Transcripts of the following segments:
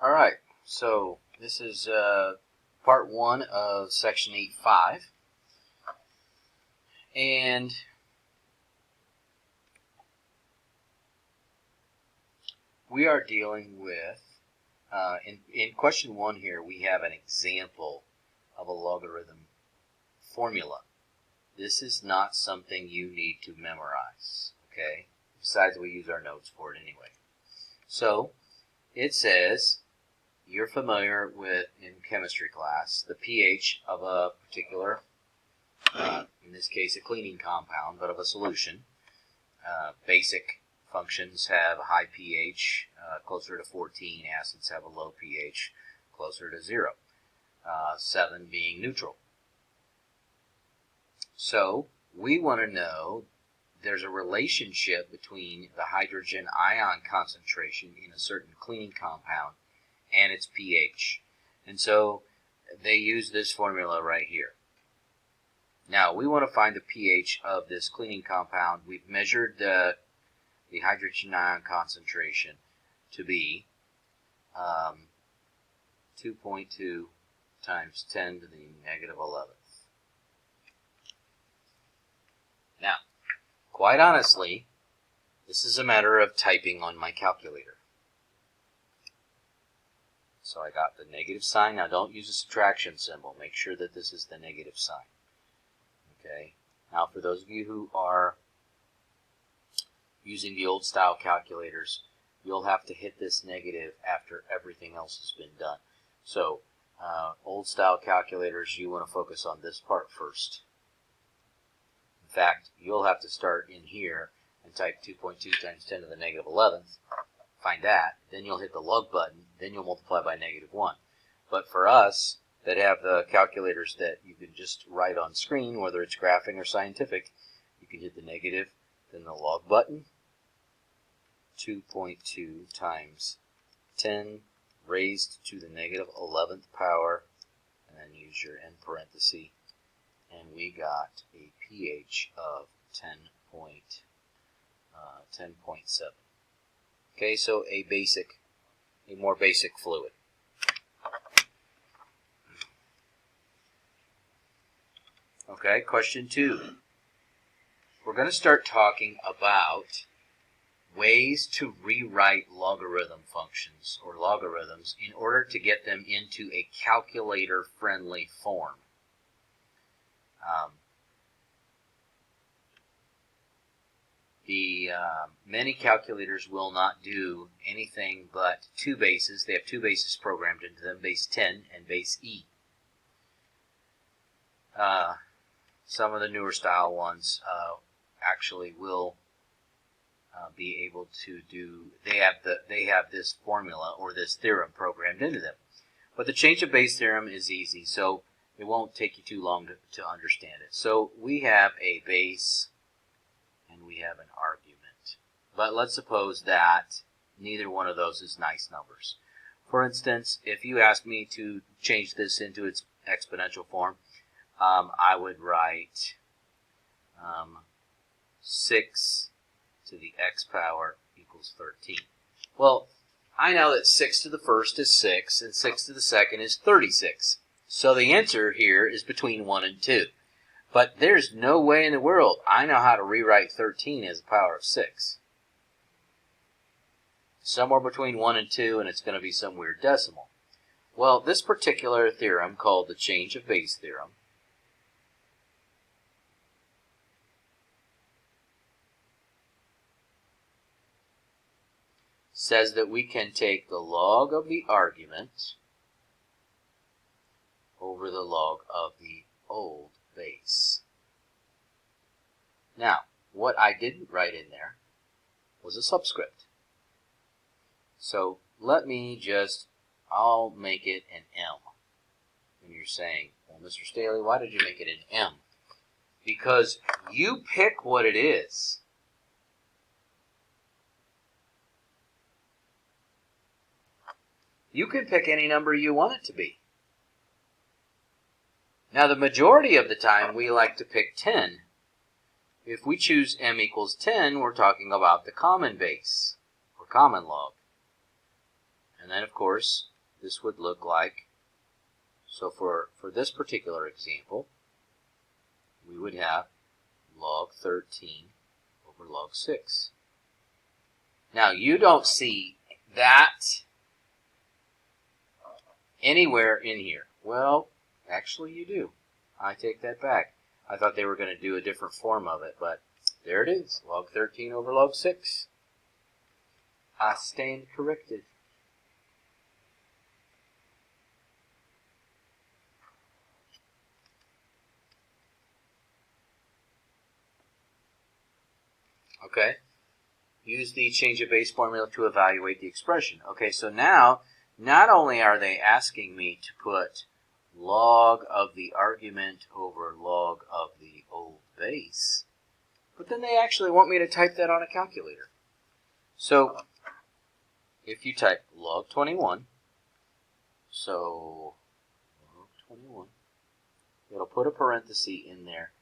Alright, so this is part 1 of section 8.5, and we are dealing with, in question 1 here, we have an example of a logarithm formula. This is not something you need to memorize, okay? Besides, we use our notes for it anyway. So, it says, you're familiar with, in chemistry class, the pH of a particular, in this case a cleaning compound, but of a solution. Basic functions have a high pH, closer to 14. Acids have a low pH, closer to 0. 7 being neutral. So, we want to know there's a relationship between the hydrogen ion concentration in a certain cleaning compound and its pH. And so they use this formula right here. Now we want to find the pH of this cleaning compound. We've measured the hydrogen ion concentration to be 2.2 times 10 to the negative 11th. Now, quite honestly, this is a matter of typing on my calculator. So I got the negative sign. Now don't use a subtraction symbol. Make sure that this is the negative sign. Okay. Now for those of you who are using the old style calculators, you'll have to hit this negative after everything else has been done. So old style calculators, you want to focus on this part first. In fact, you'll have to start in here and type 2.2 times 10 to the negative 11th. Find that, then you'll hit the log button, then you'll multiply by negative 1. But for us that have the calculators that you can just write on screen, whether it's graphing or scientific, you can hit the negative, then the log button, 2.2 times 10 raised to the negative 11th power, and then use your end parenthesis, and we got a pH of 10.7. Okay, so a more basic fluid. Okay, question 2. We're going to start talking about ways to rewrite logarithm functions or logarithms in order to get them into a calculator-friendly form. Many calculators will not do anything but two bases. They have two bases programmed into them, base 10 and base E. Some of the newer style ones actually will be able to do, they have this formula or this theorem programmed into them. But the change of base theorem is easy, so it won't take you too long to understand it. So we have a base and we have an argument. But let's suppose that neither one of those is nice numbers. For instance, if you ask me to change this into its exponential form, I would write 6 to the x power equals 13. Well, I know that 6 to the first is 6, and 6 to the second is 36. So the answer here is between 1 and 2. But there's no way in the world I know how to rewrite 13 as a power of 6. Somewhere between 1 and 2, and it's going to be some weird decimal. Well, this particular theorem, called the change of base theorem, says that we can take the log of the argument over the log of the old base. Now, what I didn't write in there was a subscript. So let me I'll make it an M. And you're saying, well, Mr. Staley, why did you make it an M? Because you pick what it is. You can pick any number you want it to be. Now, the majority of the time, we like to pick 10. If we choose m equals 10, we're talking about the common base, or common log. And then, of course, this would look like, so for this particular example, we would have log 13 over log 6. Now, you don't see that anywhere in here. Well, actually you do. I take that back. I thought they were going to do a different form of it, but there it is, log 13 over log 6. I stand corrected. Okay. Use the change of base formula to evaluate the expression. Okay, so now, not only are they asking me to put log of the argument over log of the old base, but then they actually want me to type that on a calculator. So, if you type log 21, so log 21, it'll put a parenthesis in there.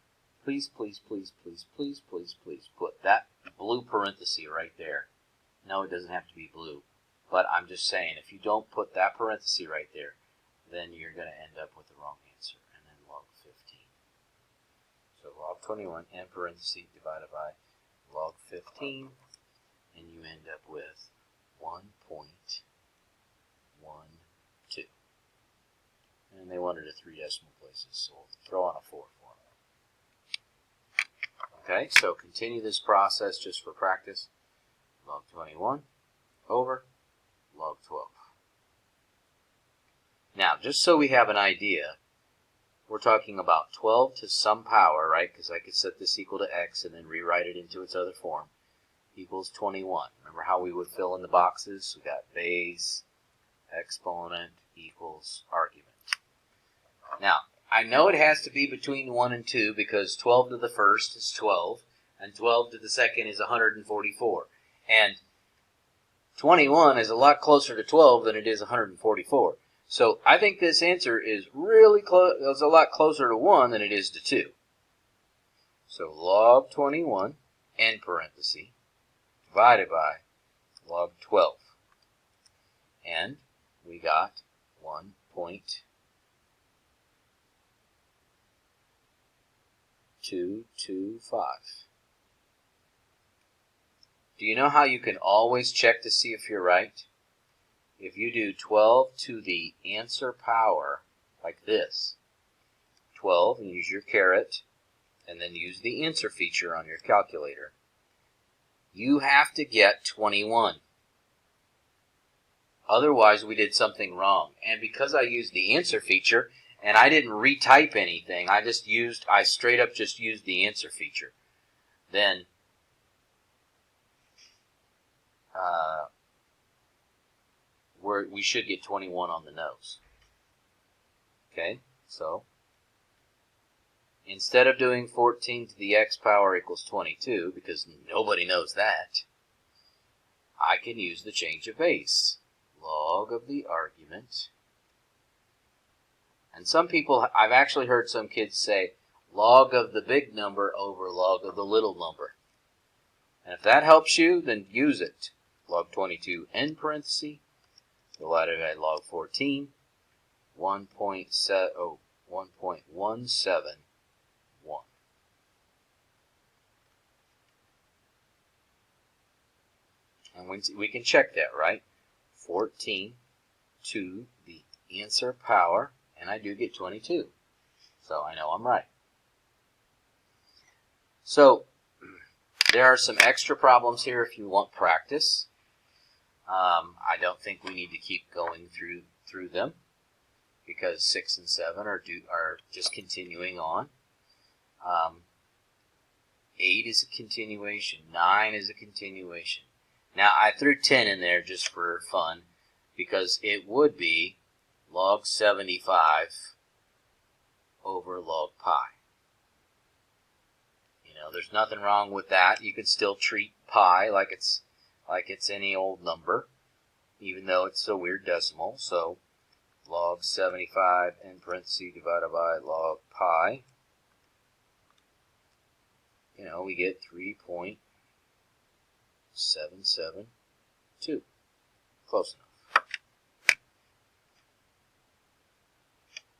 Please, please, please, please, please, please, please put that blue parenthesis right there. No, it doesn't have to be blue. But I'm just saying, if you don't put that parenthesis right there, then you're going to end up with the wrong answer. And then log 15. So log 21 and parenthesis divided by log 15. And you end up with 1.12. And they wanted a 3 decimal places, so we'll throw on a 4 for them. Okay, so continue this process just for practice. Log 21 over log 12. Now, just so we have an idea, we're talking about 12 to some power, right? Because I could set this equal to x and then rewrite it into its other form, equals 21. Remember how we would fill in the boxes? We got base, exponent, equals argument. Now, I know it has to be between 1 and 2 because 12 to the first is 12, and 12 to the second is 144. And 21 is a lot closer to 12 than it is 144. So I think this answer is really close. It's a lot closer to 1 than it is to 2. So log 21, end parenthesis, divided by log 12. And we got 1.225. Do you know how you can always check to see if you're right? If you do 12 to the answer power, like this, 12, and use your caret, and then use the answer feature on your calculator, you have to get 21. Otherwise, we did something wrong. And because I used the answer feature, and I didn't retype anything, I straight up just used the answer feature, then we should get 21 on the nose. Okay, so instead of doing 14 to the x power equals 22, because nobody knows that, I can use the change of base. Log of the argument. And some people, I've actually heard some kids say, log of the big number over log of the little number. And if that helps you, then use it. Log 22 end parenthesis, divided by log 14, 1.171. And we can check that, right? 14 to the answer power, and I do get 22. So I know I'm right. So there are some extra problems here if you want practice. I don't think we need to keep going through them because 6 and 7 are just continuing on. 8 is a continuation. 9 is a continuation. Now, I threw 10 in there just for fun because it would be log 75 over log pi. You know, there's nothing wrong with that. You can still treat pi like it's any old number, even though it's a weird decimal. So log 75 in parentheses divided by log pi. You know, we get 3.772. Close enough.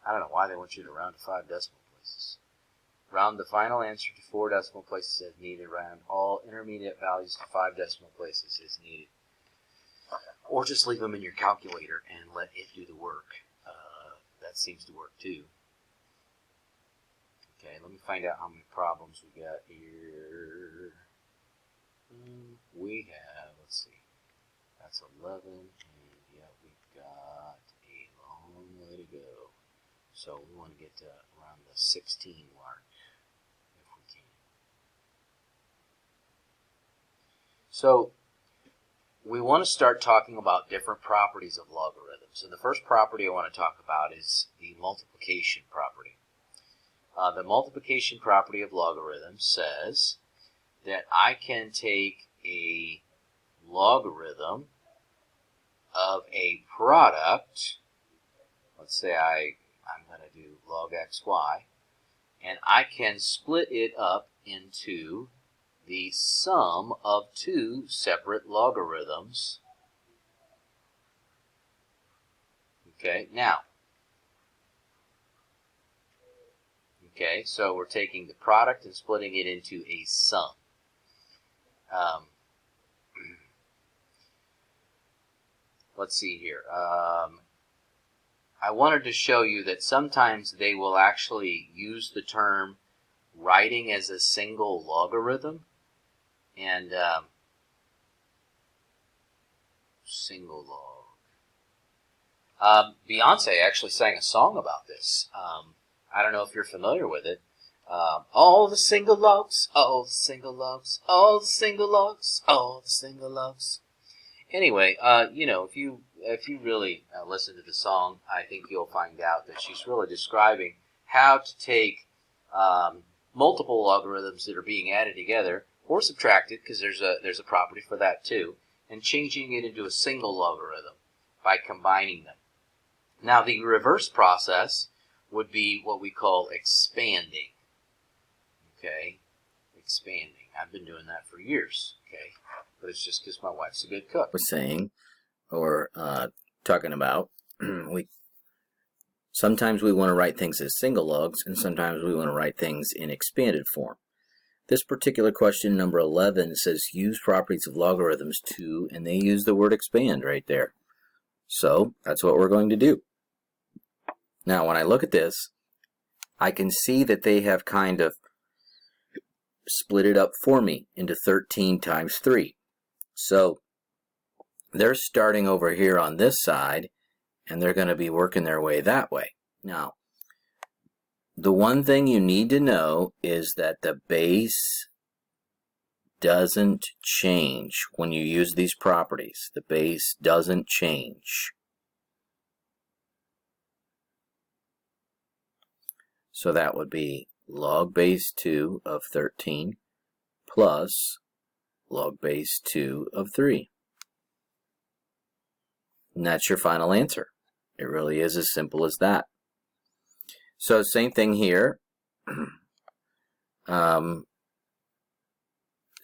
I don't know why they want you to round to 5 decimal places. Round the final answer to 4 decimal places as needed. Round all intermediate values to 5 decimal places as needed. Or just leave them in your calculator and let it do the work. That seems to work too. Okay, let me find out how many problems we got here. We have, let's see, that's 11, and yeah, we've got a long way to go. So we want to get to around the 16 mark, if we can. So we want to start talking about different properties of logarithms. And the first property I want to talk about is the multiplication property. The multiplication property of logarithms says that I can take a logarithm of a product, let's say I'm going to do log xy, and I can split it up into the sum of 2 separate logarithms. Okay, now, okay, so we're taking the product and splitting it into a sum. Let's see here. I wanted to show you that sometimes they will actually use the term writing as a single logarithm, and single log. Beyonce actually sang a song about this. I don't know if you're familiar with it. All the single logs, all the single logs, all the single logs, all the single logs. Anyway, you know, if you really listen to the song, I think you'll find out that she's really describing how to take multiple logarithms that are being added together or subtracted, because there's a property for that too, and changing it into a single logarithm by combining them. Now, the reverse process would be what we call expanding. Okay, expanding. I've been doing that for years. Okay, but it's just because my wife's a good cook. We're saying, or talking about, sometimes we want to write things as single logs, and sometimes we want to write things in expanded form. This particular question, number 11, says use properties of logarithms to, and they use the word expand right there. So that's what we're going to do. Now, when I look at this, I can see that they have kind of split it up for me into 13 times 3. So they're starting over here on this side, and they're going to be working their way that way. Now, the one thing you need to know is that the base doesn't change when you use these properties. The base doesn't change. So that would be log base 2 of 13 plus log base 2 of 3. And that's your final answer. It really is as simple as that. So same thing here.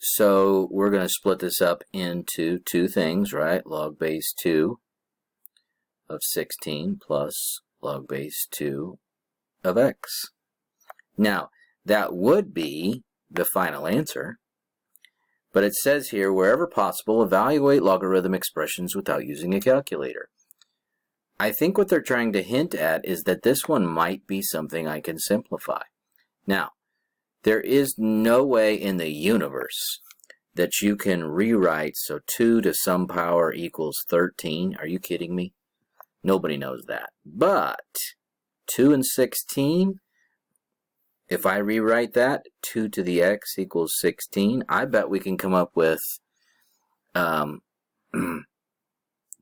So we're going to split this up into 2 things, right? Log base 2 of 16 plus log base 2 of x. Now, that would be the final answer, but it says here, wherever possible, evaluate logarithm expressions without using a calculator. I think what they're trying to hint at is that this one might be something I can simplify. Now, there is no way in the universe that you can rewrite, so 2 to some power equals 13. Are you kidding me? Nobody knows that. But 2 and 16, if I rewrite that, 2 to the x equals 16, I bet we can come up with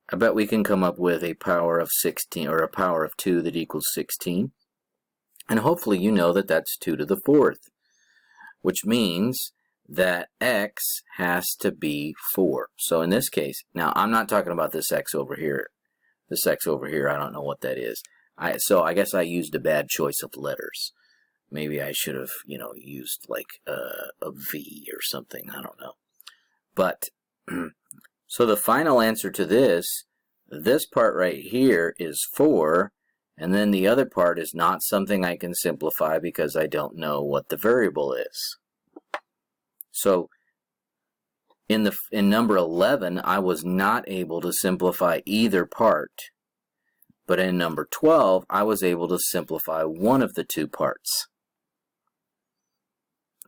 I bet we can come up with a power of 16 or a power of 2 that equals 16. And hopefully you know that that's 2 to the 4th, which means that x has to be 4. So in this case, now I'm not talking about this x over here. This x over here, I don't know what that is. So I guess I used a bad choice of letters. Maybe I should have, used like a V or something. I don't know. But, so the final answer to this part right here is 4, And then the other part is not something I can simplify because I don't know what the variable is. So in number 11, I was not able to simplify either part. But in number 12, I was able to simplify one of the two parts.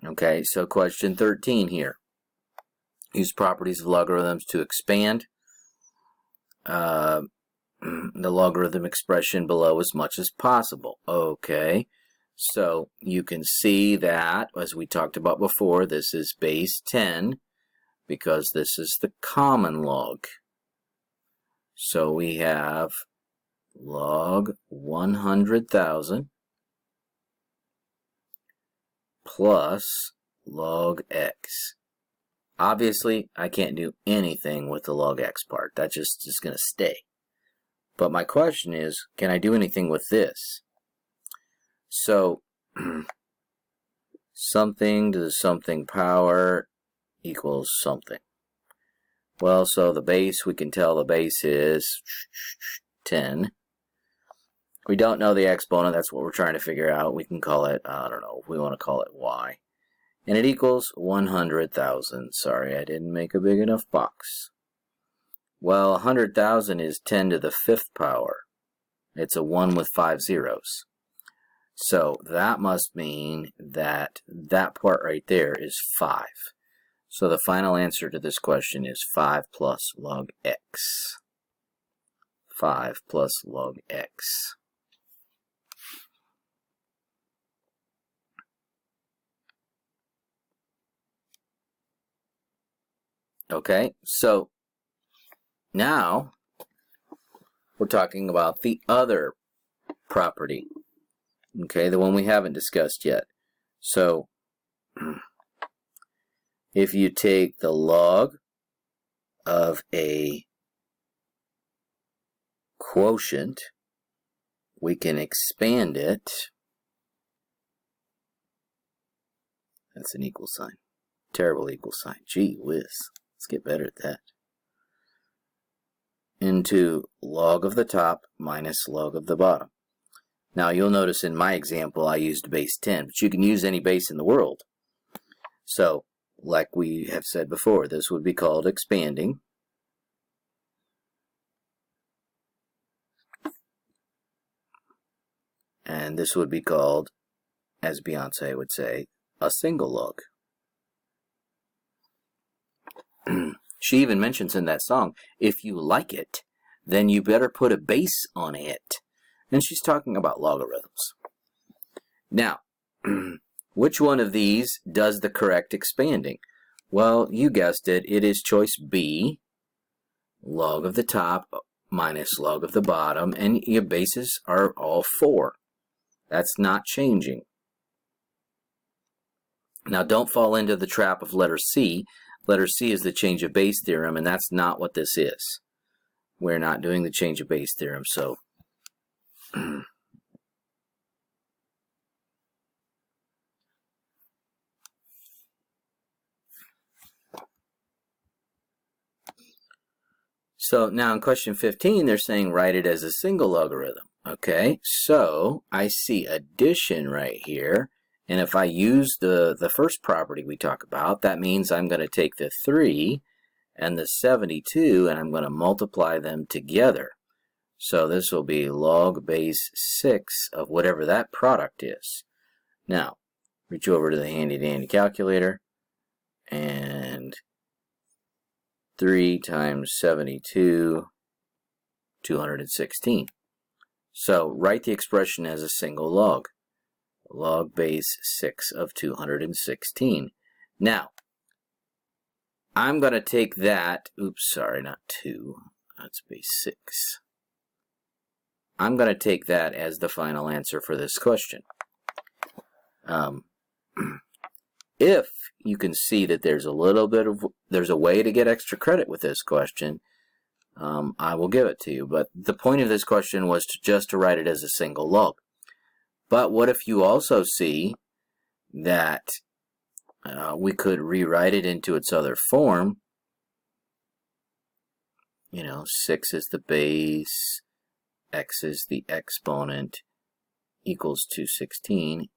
Okay, so question 13 here. Use properties of logarithms to expand the logarithm expression below as much as possible. Okay, so you can see that, as we talked about before, this is base 10 because this is the common log. So we have log 100,000 plus log x. Obviously, I can't do anything with the log x part. That just is going to stay. But my question is, can I do anything with this? So, something to the something power equals something. Well, so the base, we can tell the base is 10. We don't know the exponent. That's what we're trying to figure out. We can call it, I don't know, we want to call it y. And it equals 100,000. Sorry, I didn't make a big enough box. Well, 100,000 is 10 to the 5th power. It's a 1 with 5 zeros. So that must mean that that part right there is 5. So the final answer to this question is 5 plus log x. 5 plus log x. Okay, so now we're talking about the other property. Okay, the one we haven't discussed yet. So if you take the log of a quotient, we can expand it. That's an equal sign. Terrible equal sign. Gee whiz. Let's get better at that. Into log of the top minus log of the bottom. Now you'll notice in my example I used base 10, but you can use any base in the world. So, like we have said before, this would be called expanding. And this would be called, as Beyonce would say, a single log. She even mentions in that song, if you like it, then you better put a base on it. And she's talking about logarithms. Now, which one of these does the correct expanding? Well, you guessed it. It is choice B, log of the top minus log of the bottom, and your bases are all 4. That's not changing. Now, don't fall into the trap of letter C. Letter C is the change of base theorem, and that's not what this is. We're not doing the change of base theorem, so so now in question 15, they're saying write it as a single logarithm. Okay, so I see addition right here. And if I use the first property we talk about, that means I'm going to take the 3 and the 72 and I'm going to multiply them together. So this will be log base 6 of whatever that product is. Now, reach over to the handy dandy calculator and 3 times 72, 216. So write the expression as a single log. Log base 6 of 216. Now, I'm going to take that, oops, sorry, not 2, that's base 6. I'm going to take that as the final answer for this question. If you can see that there's a way to get extra credit with this question, I will give it to you. But the point of this question was just to write it as a single log. But what if you also see that we could rewrite it into its other form? You know, 6 is the base, x is the exponent equals 216,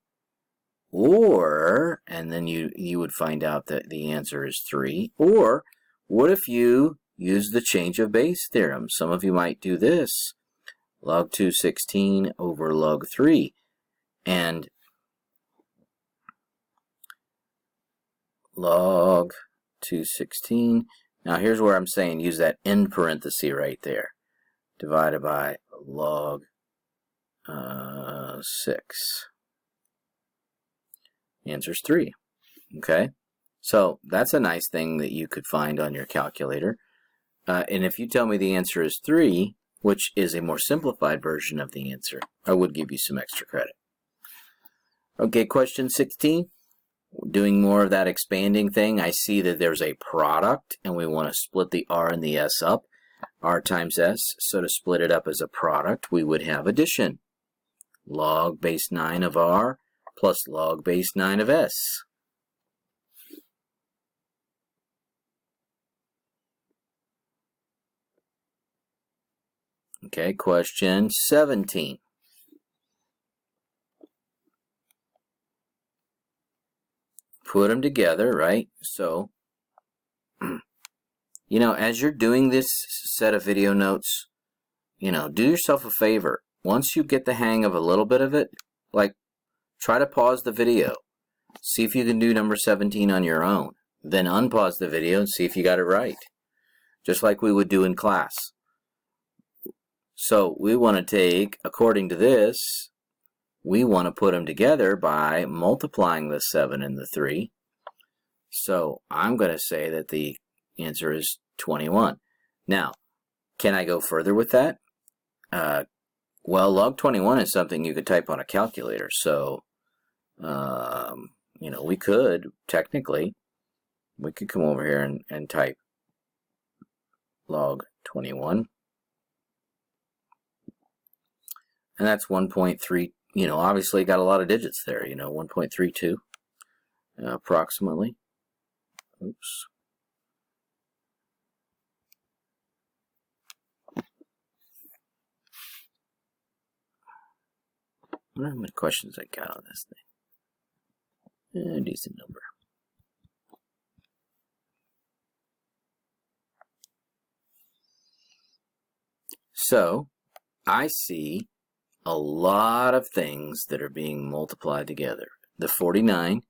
or, and then you would find out that the answer is 3, or what if you use the change of base theorem? Some of you might do this, log 216 over log 3, and log 216, now here's where I'm saying use that end parenthesis right there, divided by log 6. The answer is 3. Okay, so that's a nice thing that you could find on your calculator. And if you tell me the answer is 3, which is a more simplified version of the answer, I would give you some extra credit. Okay, question 16. Doing more of that expanding thing, I see that there's a product, and we want to split the r and the s up. R times s, so to split it up as a product, we would have addition. Log base 9 of r plus log base 9 of s. Okay, question 17. Put them together, right? So, you know, as you're doing this set of video notes, you know, do yourself a favor. Once you get the hang of a little bit of it, like, try to pause the video. See if you can do number 17 on your own. Then unpause the video and see if you got it right. Just like we would do in class. So we want to take, according to this, we want to put them together by multiplying the 7 and the 3. So I'm going to say that the answer is 21. Now, can I go further with that? Well, log 21 is something you could type on a calculator. So, you know, we could, technically, we could come over here and type log 21. And that's 1.3, you know, obviously got a lot of digits there, you know, 1.32 approximately. Oops. I wonder how many questions I got on this thing. A decent number. So, I see a lot of things that are being multiplied together. The 49,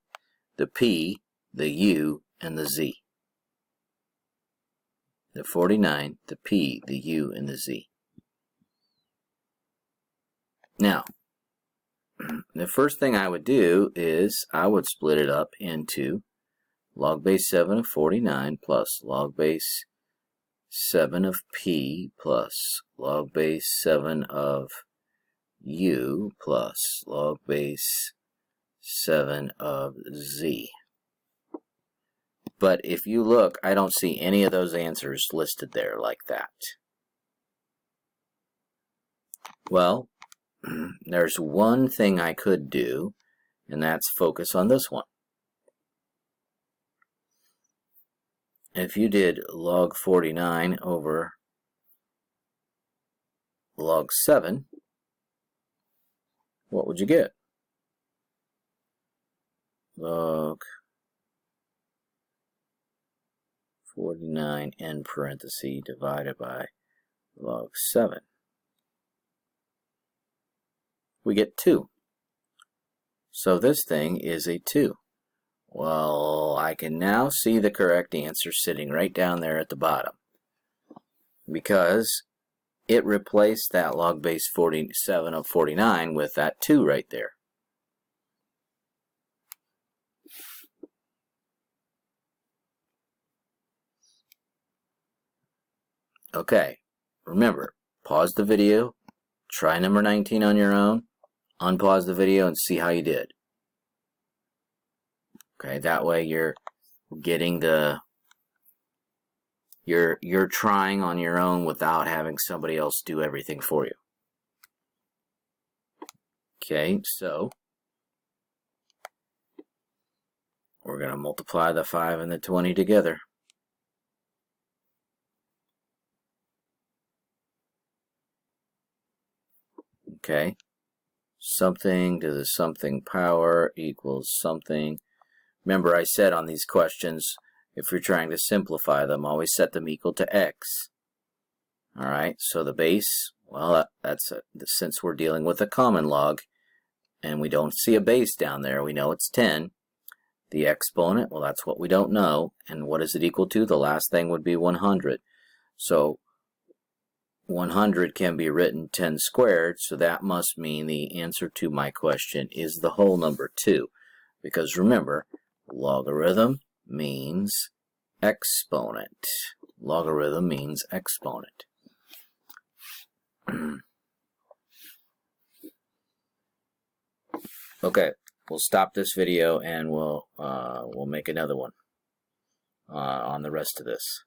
the P, the U, and the Z. The 49, the P, the U, and the Z. Now, the first thing I would do is I would split it up into log base 7 of 49 plus log base 7 of P plus log base 7 of U plus log base 7 of Z. But if you look, I don't see any of those answers listed there like that. Well, there's one thing I could do, and that's focus on this one. If you did log 49 over log 7, what would you get? Log 49 end parenthesis divided by log 7. We get 2. So this thing is a 2. Well, I can now see the correct answer sitting right down there at the bottom, because it replaced that log base 47 of 49 with that 2 right there. Okay, remember, pause the video, try number 19 on your own, unpause the video and see how you did. Okay, that way you're getting the, you're trying on your own without having somebody else do everything for you. Okay, so we're going to multiply the 5 and the 20 together. Okay. Something to the something power equals something. Remember, I said on these questions, if you're trying to simplify them, always set them equal to x. All right, so the base, well, since we're dealing with a common log, and we don't see a base down there, we know it's 10. The exponent, well, that's what we don't know. And what is it equal to? The last thing would be 100. So 100 can be written 10 squared, so that must mean the answer to my question is the whole number 2. Because remember, logarithm means exponent. Logarithm means exponent. Okay, we'll stop this video and we'll make another one on the rest of this.